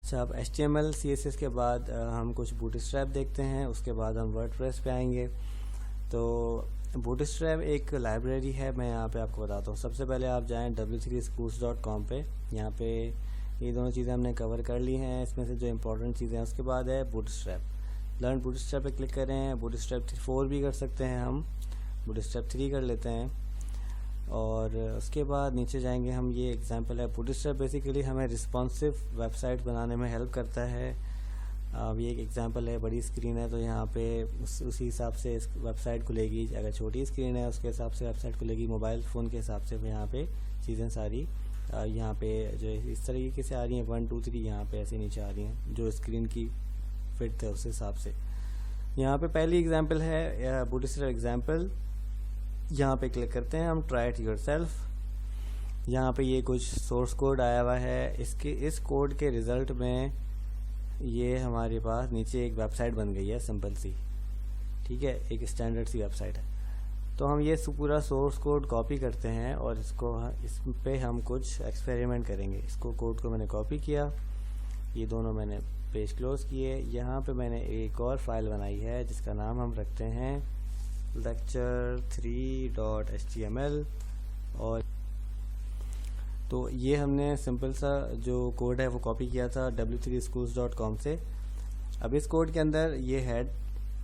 अच्छा, अब HTML CSS के बाद हम कुछ बूटस्ट्रैप देखते हैं, उसके बाद हम वर्डप्रेस पे आएंगे। तो बूटस्ट्रैप एक लाइब्रेरी है, मैं यहाँ पे आपको बताता हूँ। सबसे पहले आप जाएं w3schools.com पे। यहाँ पे ये दोनों चीज़ें हमने कवर कर ली हैं, इसमें से जो इम्पोर्टेंट चीज़ें हैं। उसके बाद है बूटस्ट्रैप। लर्न बूटस्ट्रैप पे क्लिक करें। बूटस्ट्रैप 4 भी कर सकते हैं हम, बूटस्ट्रैप 3 कर लेते हैं। और उसके बाद नीचे जाएंगे हम। ये एग्जांपल है। बूटस्ट्रैप बेसिकली हमें रिस्पॉन्सिव वेबसाइट बनाने में हेल्प करता है। अब ये एक एग्जांपल है, बड़ी स्क्रीन है तो यहाँ पे उसी हिसाब से इस वेबसाइट खुलेगी। अगर छोटी स्क्रीन है उसके हिसाब से वेबसाइट खुलेगी। मोबाइल फ़ोन के हिसाब से यहाँ पे चीज़ें सारी यहाँ पे जो इस तरीके से आ रही हैं, 1 2 3 यहाँ पे ऐसे नीचे आ रही हैं, जो स्क्रीन की फिट है उस हिसाब से। यहाँ पे पहली एग्जांपल है बूटस्ट्रैप एग्जांपल। यहाँ पे क्लिक करते हैं हम, ट्राई इट योरसेल्फ। यहाँ पे ये कुछ सोर्स कोड आया हुआ है। इस कोड के रिज़ल्ट में ये हमारे पास नीचे एक वेबसाइट बन गई है, सिंपल सी, ठीक है, एक स्टैंडर्ड सी वेबसाइट है। तो हम ये पूरा सोर्स कोड कॉपी करते हैं और इस पे हम कुछ एक्सपेरिमेंट करेंगे। इसको कोड को मैंने कॉपी किया, ये दोनों मैंने पेज क्लोज किए। यहाँ पे मैंने एक और फाइल बनाई है जिसका नाम हम रखते हैं lecture3.html। और तो ये हमने सिंपल सा जो कोड है वो कॉपी किया था w3schools.com से। अब इस कोड के अंदर ये हेड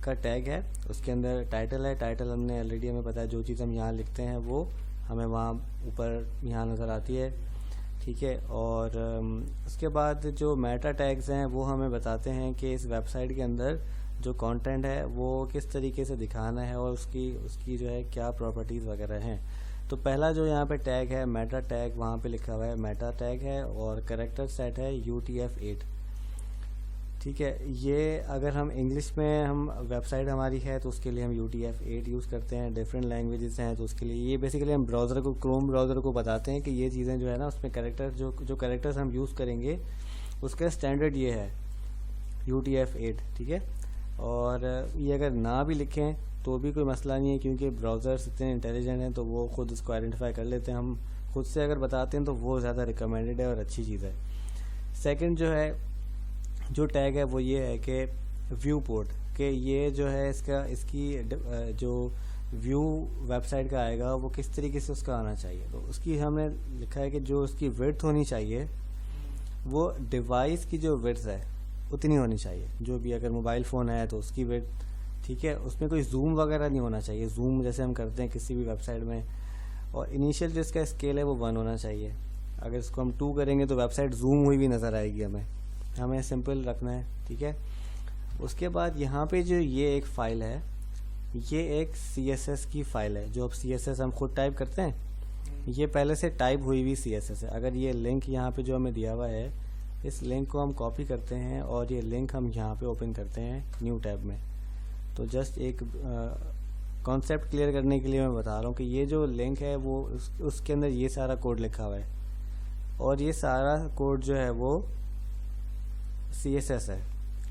का टैग है, उसके अंदर टाइटल है। टाइटल हमने ऑलरेडी, हमें पता है जो चीज़ हम यहाँ लिखते हैं वो हमें वहाँ ऊपर यहाँ नज़र आती है, ठीक है। और उसके बाद जो मेटा टैग्स हैं वो हमें बताते हैं कि इस वेबसाइट के अंदर जो कंटेंट है वो किस तरीके से दिखाना है और उसकी जो है क्या प्रॉपर्टीज़ वगैरह हैं। तो पहला जो यहाँ पे टैग है मेटा टैग, वहाँ पे लिखा हुआ है मेटा टैग है और कैरेक्टर सेट है UTF-8, ठीक है। ये अगर हम इंग्लिश में हम वेबसाइट हमारी है तो उसके लिए हम UTF-8 यूज़ करते हैं। डिफरेंट लैंग्वेजेस हैं तो उसके लिए ये बेसिकली हम ब्राउज़र को, क्रोम ब्राउज़र को बताते हैं कि ये चीज़ें जो है ना उसमें कैरेक्टर जो कैरेक्टर्स हम यूज़ करेंगे उसका स्टैंडर्ड ये है UTF-8, ठीक है। और ये अगर ना भी लिखें तो भी कोई मसला नहीं है, क्योंकि ब्राउज़र्स इतने इंटेलिजेंट हैं तो वो खुद इसको आइडेंटिफाई कर लेते हैं। हम खुद से अगर बताते हैं तो वो ज़्यादा रिकमेंडेड है और अच्छी चीज़ है। सेकंड जो टैग है वो ये है कि व्यू पोर्ट, कि ये जो है इसकी जो व्यू वेबसाइट का आएगा वो किस तरीके से उसका आना चाहिए। तो उसकी हमने लिखा है कि जो उसकी विड्थ होनी चाहिए वो डिवाइस की जो विड्थ है उतनी होनी चाहिए। जो भी अगर मोबाइल फ़ोन है तो उसकी विड्थ, ठीक है, उसमें कोई जूम वगैरह नहीं होना चाहिए, जूम जैसे हम करते हैं किसी भी वेबसाइट में। और इनिशियल जो इसका स्केल है वो 1 होना चाहिए। अगर इसको हम 2 करेंगे तो वेबसाइट जूम हुई भी नज़र आएगी। हमें सिंपल रखना है, ठीक है। उसके बाद यहाँ पे जो ये एक फ़ाइल है, ये एक CSS की फ़ाइल है। जो अब CSS हम खुद टाइप करते हैं, ये पहले से टाइप हुई हुई CSS है। अगर ये लिंक यहाँ पे जो हमें दिया हुआ है, इस लिंक को हम कॉपी करते हैं और ये लिंक हम यहाँ पे ओपन करते हैं न्यू टैब में। तो जस्ट एक कॉन्सेप्ट क्लियर करने के लिए मैं बता रहा हूँ कि ये जो लिंक है वो उसके अंदर ये सारा कोड लिखा हुआ है और ये सारा कोड जो है वो CSS है,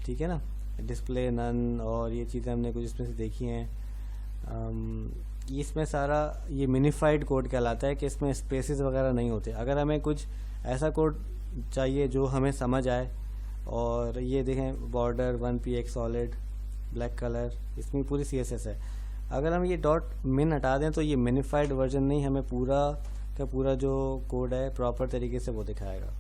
ठीक है ना। डिस्प्ले नन और ये चीज़ें हमने कुछ इसमें से देखी हैं। इसमें सारा ये मिनिफाइड कोड कहलाता है कि इसमें स्पेसेस वगैरह नहीं होते। अगर हमें कुछ ऐसा कोड चाहिए जो हमें समझ आए, और ये देखें border 1px solid black colour, इसमें पूरी CSS है। अगर हम ये .min हटा दें तो ये मिनिफाइड वर्जन नहीं, हमें पूरा का पूरा जो कोड है प्रॉपर तरीके से वो दिखाएगा।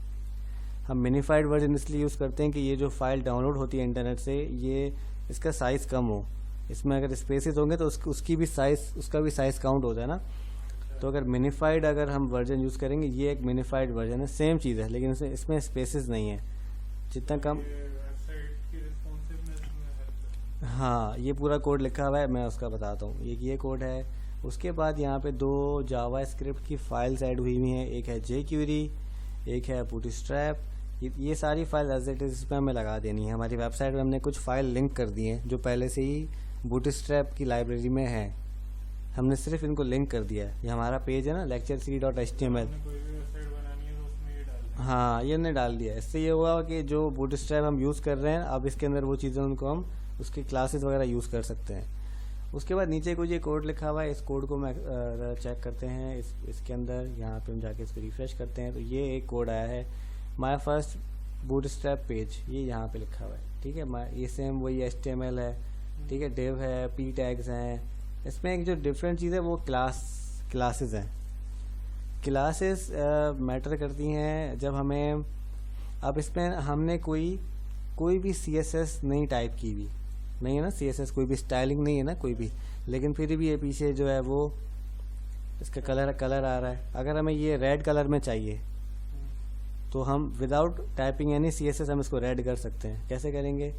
हम मिनिफाइड वर्जन इसलिए यूज़ करते हैं कि ये जो फाइल डाउनलोड होती है इंटरनेट से, ये इसका साइज़ कम हो। इसमें अगर स्पेसेस होंगे तो उसका भी साइज़ काउंट होता है ना। तो अगर मिनिफाइड अगर हम वर्जन यूज़ करेंगे, ये एक मिनिफाइड वर्जन है, सेम चीज़ है, लेकिन इसमें स्पेसेस नहीं है। जितना कम, हाँ, ये पूरा कोड लिखा हुआ है, मैं उसका बताता हूँ। ये कोड है। उसके बाद यहाँ पे 2 जावा स्क्रिप्ट की फाइल्स ऐड हुई हैं। एक है jQuery, एक है बूटस्ट्रैप। ये सारी फाइल एज इट इज़ इसमें हमें लगा देनी है। हमारी वेबसाइट में हमने कुछ फाइल लिंक कर दी हैं जो पहले से ही बूटस्ट्रैप की लाइब्रेरी में है, हमने सिर्फ इनको लिंक कर दिया है। ये हमारा पेज है ना lecture3.html, हाँ, ये हमने डाल दिया। इससे ये हुआ कि जो बूटस्ट्रैप हम यूज़ कर रहे हैं अब इसके अंदर वो चीज़ें उनको हम उसकी क्लासेस वगैरह यूज़ कर सकते हैं। उसके बाद नीचे कुछ ये कोड लिखा हुआ है, इस कोड को मैं चेक करते हैं। इसके अंदर यहाँ पे हम जाके इसको रिफ्रेश करते हैं तो ये एक कोड आया है, माय फर्स्ट बूटस्ट्रैप पेज, ये यहाँ पे लिखा हुआ है, ठीक है। ये सेम वही HTML है, ठीक है, div है, p टैग्स हैं। इसमें एक जो डिफरेंट चीज़ है वो क्लासेस हैं। क्लासेस मैटर करती हैं जब हमें, अब इसमें हमने कोई भी CSS नहीं टाइप की हुई नहीं है ना, CSS कोई भी स्टाइलिंग नहीं है ना कोई भी, लेकिन फिर भी ये पीछे जो है वो इसका कलर आ रहा है। अगर हमें ये रेड कलर में चाहिए तो हम विदाउट टाइपिंग एनी CSS हम इसको रेड कर सकते हैं। कैसे करेंगे,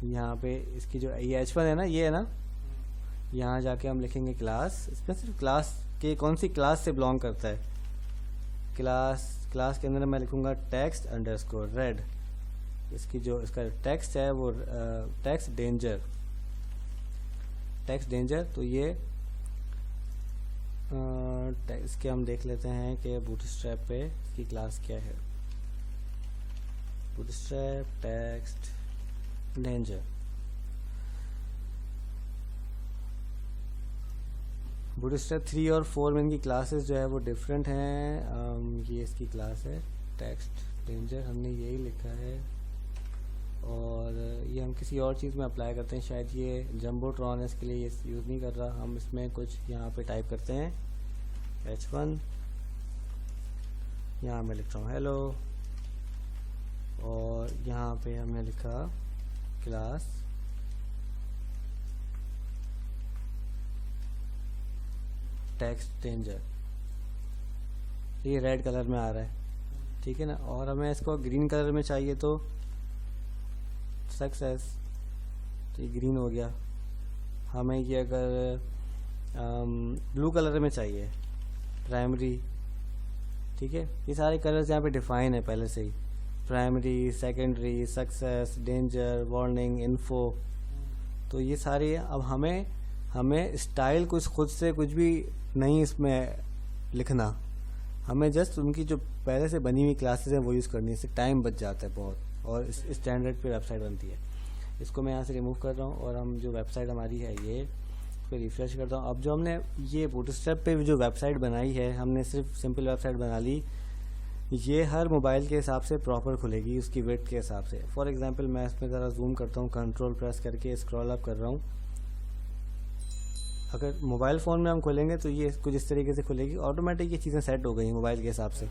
यहाँ पे इसकी जो ये H1 है ना, ये है ना, यहाँ जाके हम लिखेंगे क्लास। इसमें सिर्फ क्लास के कौन सी क्लास से बिलोंग करता है, क्लास के अंदर मैं लिखूँगा टेक्स्ट अंडरस्कोर रेड। इसकी जो इसका टेक्स्ट है वो टेक्स्ट डेंजर। तो ये इसके हम देख लेते हैं कि बूटस्ट्रैप पे इसकी क्लास क्या है। Bootstrap text danger. बूटस्ट्रैप 3 और 4 में इनकी क्लासेस जो है वो डिफरेंट हैं। ये इसकी क्लास है टेक्स्ट डेंजर, हमने यही लिखा है, और ये हम किसी और चीज़ में अप्लाई करते हैं। शायद ये जम्बोट्रॉन है, इसके लिए ये यूज़ नहीं कर रहा। हम इसमें कुछ यहाँ पे टाइप करते हैं H1, यहाँ मैं लिख रहा हूँ हेलो, और यहाँ पे हमने लिखा क्लास टेक्स्ट डेंजर। ये रेड कलर में आ रहा है, ठीक है ना। और हमें इसको ग्रीन कलर में चाहिए तो सक्सेस, तो ये ग्रीन हो गया। हमें ये अगर ब्लू कलर में चाहिए प्राइमरी, ठीक है। ये सारे कलर्स यहाँ पे डिफाइन है पहले से ही, primary, secondary, success, danger, warning, info. तो ये सारे अब हमें स्टाइल कुछ खुद से कुछ भी नहीं इसमें लिखना, हमें जस्ट उनकी जो पहले से बनी हुई क्लासेस हैं वो यूज़ करनी है। इससे टाइम बच जाता है बहुत, और इस स्टैंडर्ड पे वेबसाइट बनती है। इसको मैं यहाँ से रिमूव कर रहा हूँ, और हम जो वेबसाइट हमारी है ये पे रिफ्रेश करता हूँ। अब जो हमने ये बूटस्ट्रैप पे जो वेबसाइट बनाई है, हमने सिर्फ सिंपल वेबसाइट बना ली। ये हर मोबाइल के हिसाब से प्रॉपर खुलेगी, उसकी विड्थ के हिसाब से। फॉर एग्जांपल मैं इसमें ज़रा जूम करता हूँ, कंट्रोल प्रेस करके स्क्रॉल अप कर रहा हूँ। अगर मोबाइल फ़ोन में हम खोलेंगे तो ये कुछ इस तरीके से खुलेगी, ऑटोमेटिक ये चीज़ें सेट हो गई मोबाइल के हिसाब से।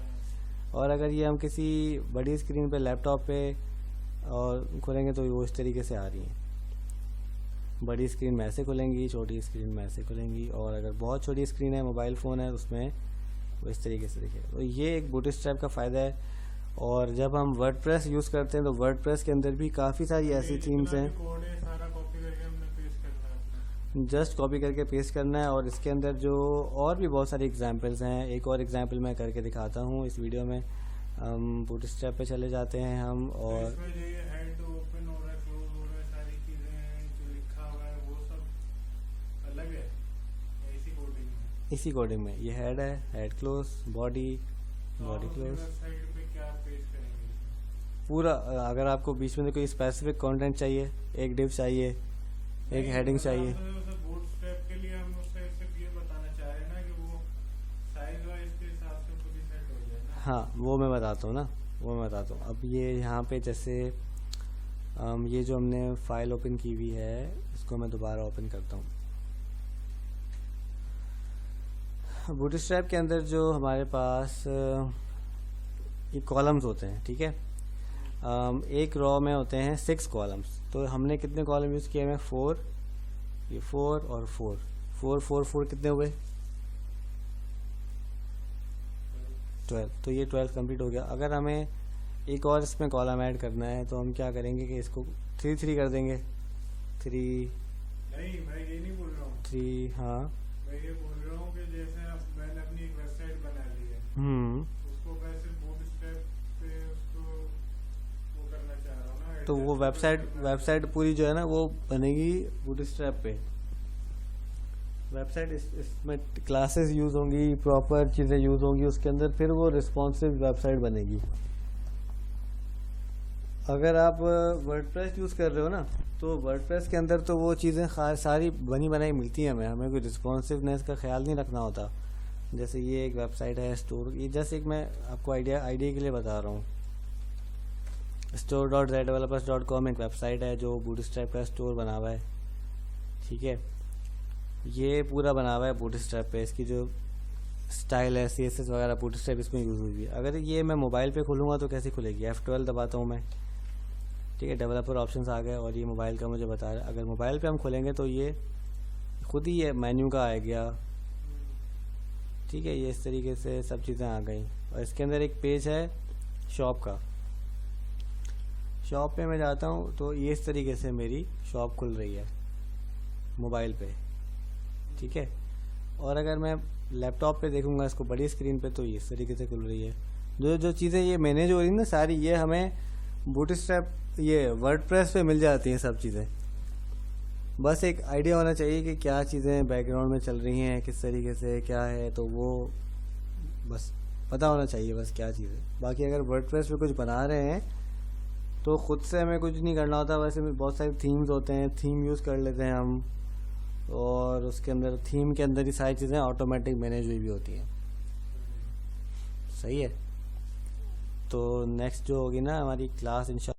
और अगर ये हम किसी बड़ी स्क्रीन पे लैपटॉप पे और खोलेंगे तो वो इस तरीके से आ रही हैं। बड़ी स्क्रीन में ऐसे खुलेंगी, छोटी स्क्रीन में ऐसे खुलेंगी, और अगर बहुत छोटी स्क्रीन है, मोबाइल फ़ोन है, उसमें वो इस तरीके से दिखे। तो ये एक बूटस्ट्रैप का फ़ायदा है। और जब हम वर्डप्रेस यूज़ करते हैं तो वर्डप्रेस के अंदर भी काफ़ी सारी ऐसी थीम्स हैं, जस्ट कॉपी करके पेस्ट करना है। और इसके अंदर जो और भी बहुत सारे एग्जांपल्स हैं, एक और एग्जांपल मैं करके दिखाता हूँ इस वीडियो में। हम बूटस्ट्रैप पे चले जाते हैं हम, और इसी कोडिंग में ये हेड है, हेड क्लोज, बॉडी क्लोज, पूरा। अगर आपको बीच में कोई स्पेसिफिक कंटेंट चाहिए, एक डिव चाहिए, एक हेडिंग चाहिए, हाँ वो मैं बताता हूँ अब ये यहाँ पे जैसे ये जो हमने फाइल ओपन की हुई है, इसको मैं दोबारा ओपन करता हूँ। बूटस्ट्रैप के अंदर जो हमारे पास ये कॉलम्स होते हैं, ठीक है। एक रो में होते हैं 6 कॉलम्स। तो हमने कितने कॉलम यूज़ किए हैं? 4, ये 4 और 4 कितने हुए? 12। तो ये 12 कंप्लीट हो गया। अगर हमें एक और इसमें कॉलम ऐड करना है तो हम क्या करेंगे कि इसको 3 कर देंगे। 3 नहीं, मैं ये नहीं बोल रहा हूँ। 3, हाँ मैं ये बोल रहा हूँ कि जैसे अब मैंने अपनी एक वेबसाइट बना ली है, उसको मैं सिर्फ बूटस्ट्रैप पे उसको वो करना चाह रहा हूँ ना, तो वो वेबसाइट पूरी जो है ना वो बनेगी बूटस्ट्रैप पे। वेबसाइट इसमें क्लासेस यूज़ होंगी, प्रॉपर चीज़ें यूज़ होंगी उसके अंदर, फिर वो रिस्पॉन्सिव वेबसाइट बनेगी। अगर आप वर्डप्रेस यूज़ कर रहे हो ना, तो वर्डप्रेस के अंदर तो वो चीज़ें सारी बनी बनाई मिलती हैं हमें कोई रिस्पॉन्सिवनेस का ख्याल नहीं रखना होता। जैसे ये एक वेबसाइट है स्टोर, ये जैसे एक मैं आपको आइडिया के लिए बता रहा हूँ। store.zdevelopers.com एक वेबसाइट है जो बूटस्ट्रैप का स्टोर बना हुआ है, ठीक है। ये पूरा बना हुआ है बूटस्ट्रैप पे, इसकी जो स्टाइल है CSS वगैरह बूटस्ट्रैप इसमें यूज़ हुई है। अगर ये मैं मोबाइल पे खोलूँगा तो कैसे खुलेगी, F12 दबाता हूँ मैं, ठीक है, डेवलपर ऑप्शंस आ गए और ये मोबाइल का मुझे बता रहा है। अगर मोबाइल पे हम खोलेंगे तो ये खुद ही ये मेन्यू का आ गया, ठीक है, ये इस तरीके से सब चीज़ें आ गई। और इसके अंदर एक पेज है शॉप का, शॉप पे मैं जाता हूँ तो ये इस तरीके से मेरी शॉप खुल रही है मोबाइल पे, ठीक है। और अगर मैं लैपटॉप पे देखूँगा इसको बड़ी स्क्रीन पे तो ये इस तरीके से खुल रही है। जो जो चीज़ें ये मैनेज हो रही हैं ना सारी, ये हमें बूटस्ट्रैप ये वर्डप्रेस पे मिल जाती हैं सब चीज़ें। बस एक आइडिया होना चाहिए कि क्या चीज़ें बैकग्राउंड में चल रही हैं, किस तरीके से क्या है, तो वो बस पता होना चाहिए बस क्या चीज़ है। बाकी अगर वर्डप्रेस पे कुछ बना रहे हैं तो ख़ुद से हमें कुछ नहीं करना होता। वैसे भी बहुत सारे थीम्स होते हैं, थीम यूज़ कर लेते हैं हम, और उसके अंदर थीम के अंदर ही सारी चीज़ें ऑटोमेटिक मैनेज हुई भी होती हैं, सही है। तो नेक्स्ट जो होगी ना हमारी क्लास इंशाल्लाह